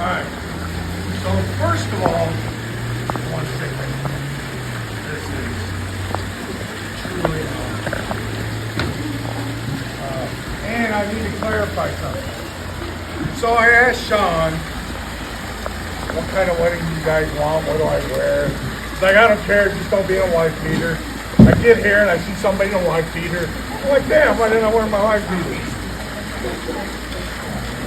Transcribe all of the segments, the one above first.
Alright. So first of all, I want to say thank you. This is truly an honor. And I need to clarify something. So I asked Shawn, what kind of wedding do you guys want? What do I wear? He's like, I don't care, just don't be in a wife beater. I get here and I see somebody in a wife beater. I'm like, damn, why didn't I wear my wife beater?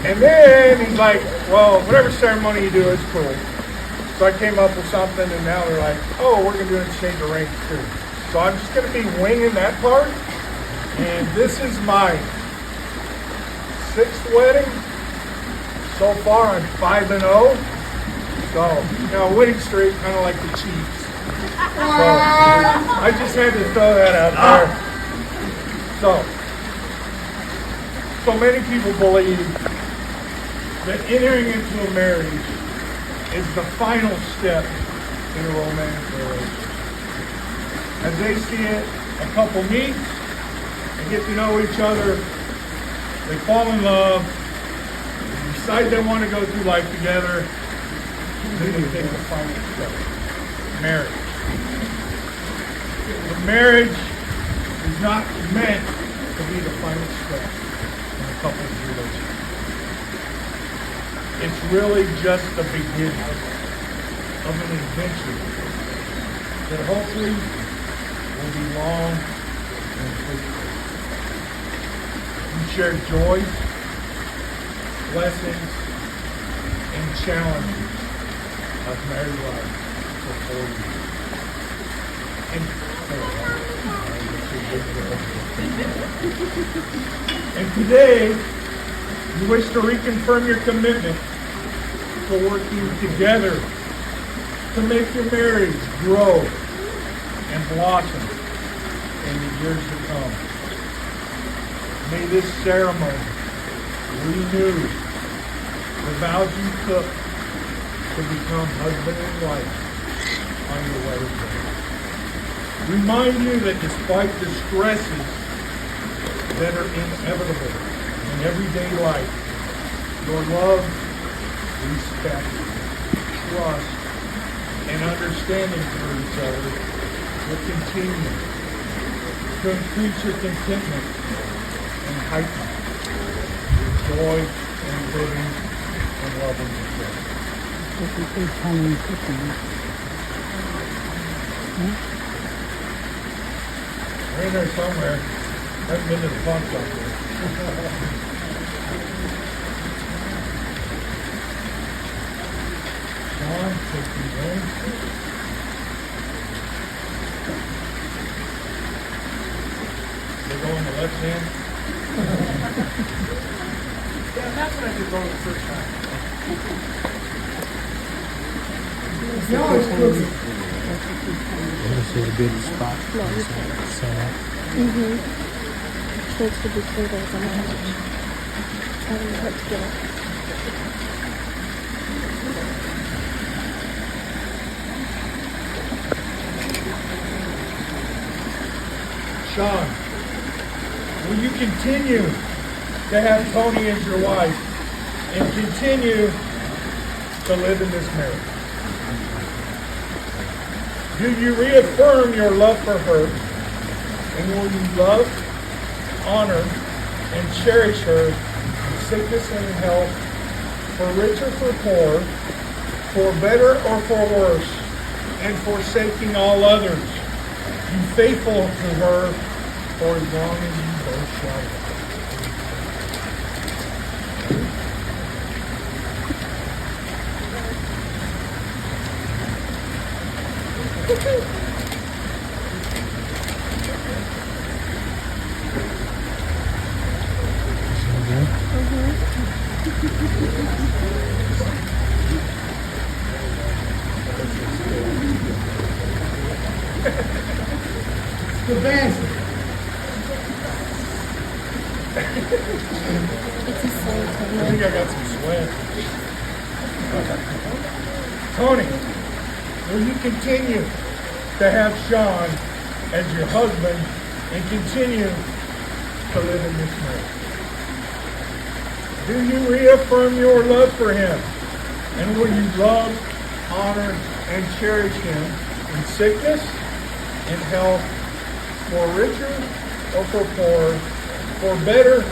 And then he's like, well, whatever ceremony you do, it's cool. So I came up with something, and now they're like, oh, we're going to do an exchange of rings too. So I'm just going to be winging that part. And this is my 6th wedding. So far, I'm 5-0. So, winning streak, kind of like the Chiefs. So, I just had to throw that out there. So many people believe that entering into a marriage is the final step in a romantic relationship. As they see it, a couple meets, they get to know each other, they fall in love, they decide they want to go through life together, and then they take the final step, marriage. But marriage is not meant to be the final step in a couple's relationship. It's really just the beginning of an adventure that hopefully will be long and fruitful. You share joys, blessings, and challenges of married life for 4 years. And today, you wish to reconfirm your commitment to working together to make your marriage grow and blossom in the years to come. May this ceremony renew the vows you took to become husband and wife on your wedding day. Remind you that despite the stresses that are inevitable in everyday life, your love, respect, trust, and understanding for each other will continue to increase your contentment and heighten your joy in living and loving each other. They're in there somewhere. Haven't been to the fun shop yet. Shawn, take these rings. They go on the left hand. Yeah, that's what I did wrong the first time. This is a good spot. Supposed to be 3 days on the couch. Having to put together. Shawn, will you continue to have Toni as your wife and continue to live in this marriage? Do you reaffirm your love for her, and will you love, honor, and cherish her in sickness and health, for rich or for poor, for better or for worse, and forsaking all others? Be faithful to her for as long as you both shall live. The best. It's a slave I think I got some sweat. Toni, will you continue to have Shawn as your husband and continue to live in this marriage? Do you reaffirm your love for him And will you love, honor, and cherish him in sickness, in health, for richer or for poorer, for better,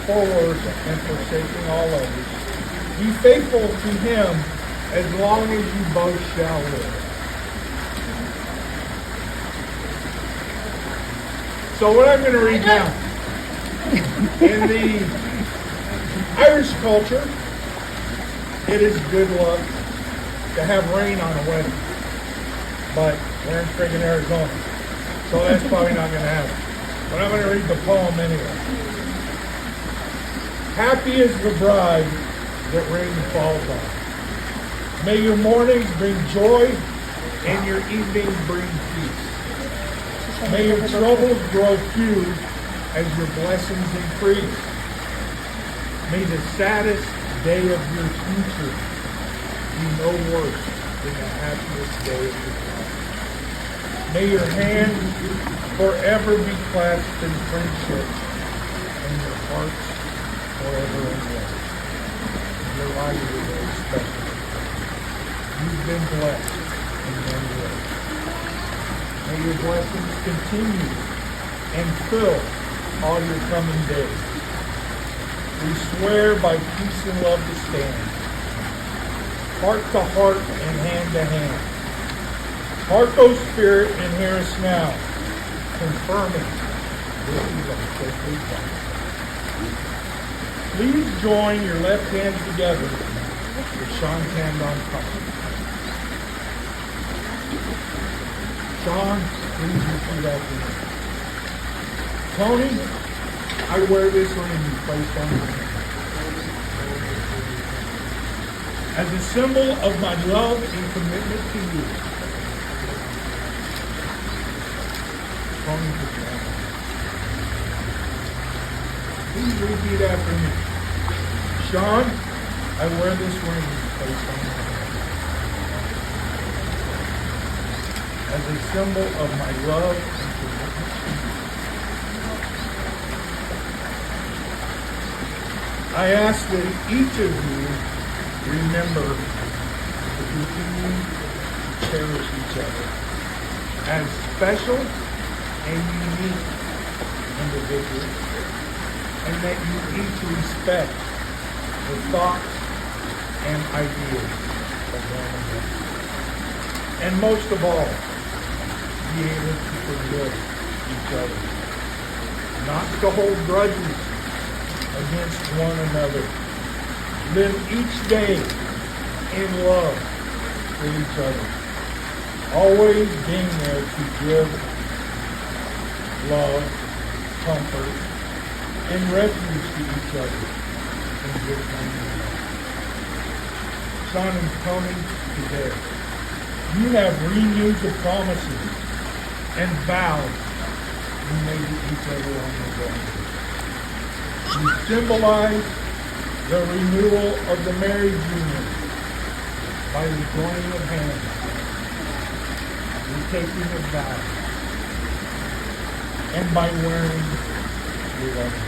for worse, and forsaking all others? Be faithful to him as long as you both shall live. So what I'm going to read now, in the Irish culture, it is good luck to have rain on a wedding. But we're in friggin' Arizona, so that's probably not going to happen. But I'm going to read the poem anyway. Happy is the bride that rain falls on. May your mornings bring joy and your evenings bring peace. May your troubles grow few as your blessings increase. May the saddest day of your future be no worse than the happiest day of your life. May your hands forever be clasped in friendship and your hearts forever in love. Your life is very special. You've been blessed in many ways. May your blessings continue and fill all your coming days. We swear by peace and love to stand, heart to heart and hand to hand. Heart, O Spirit, and hear us now, confirming this is our sacred vow. Please join your left hands together with Shawn's hand on top. Shawn, please repeat after me. Toni, I wear this ring you placed on my hand as a symbol of my love and commitment to you. Toni, please repeat after me. Shawn, I wear this ring you placed on my hand as a symbol of my love and commitment to you. I ask that each of you remember to continue to cherish each other as special and unique individuals, and that you each respect the thoughts and ideas of one another. And most of all, be able to forgive each other, not to hold grudges against one another. Live each day in love for each other. Always being there to give love, comfort, and refuge to each other in good times. Shawn and Toni, today, you have renewed the promises and vows you made to each other on your wedding. You symbolize the renewal of the marriage union by the joining of hands, the taking of vows, and by wearing your wedding.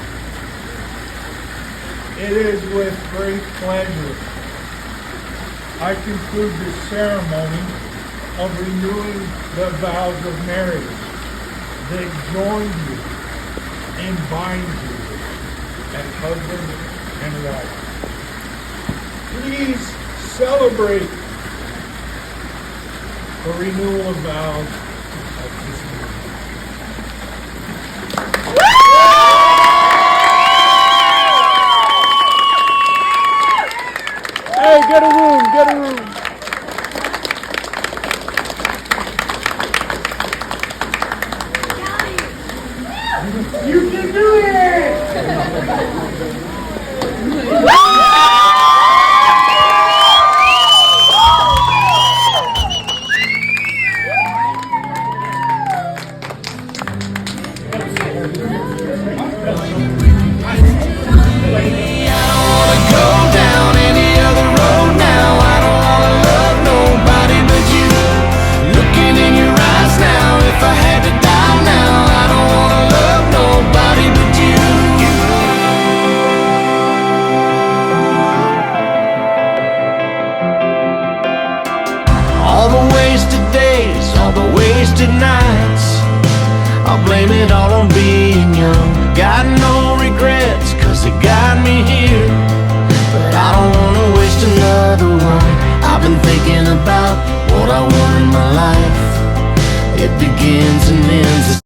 It is with great pleasure I conclude the ceremony of renewing the vows of marriage that join you and bind you as husband and wife. Please celebrate the renewal of vows of this meeting. Hey, get a room, get a room. You can do it! I don't wanna go down any other road now. I don't wanna wasted nights. I'll blame it all on being young. Got no regrets, cause it got me here. But I don't wanna waste another one. I've been thinking about what I want in my life. It begins and ends.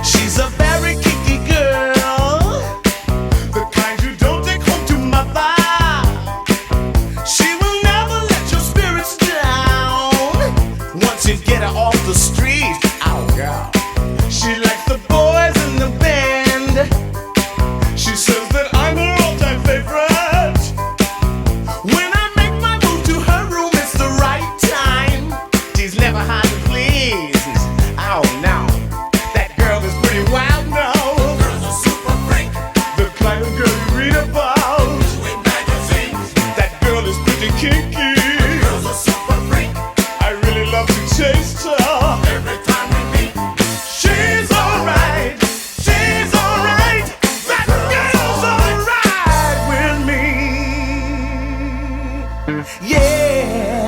She's a very kinky girl, the kind you don't take home to mother. She will never let your spirits down once you get her off the street. Oh girl, she likes the boys in the band. She says that I'm her all-time favorite. When I make my move to her room, it's the right time. She's never hard to please. Oh no, that girl is pretty wild now. Girl's a super freak, the kind of girl you read about in magazines. That girl is pretty kinky. Girl's a super freak, I really love to chase her every time we meet. She's alright, she's alright. That girl's alright with me. Yeah.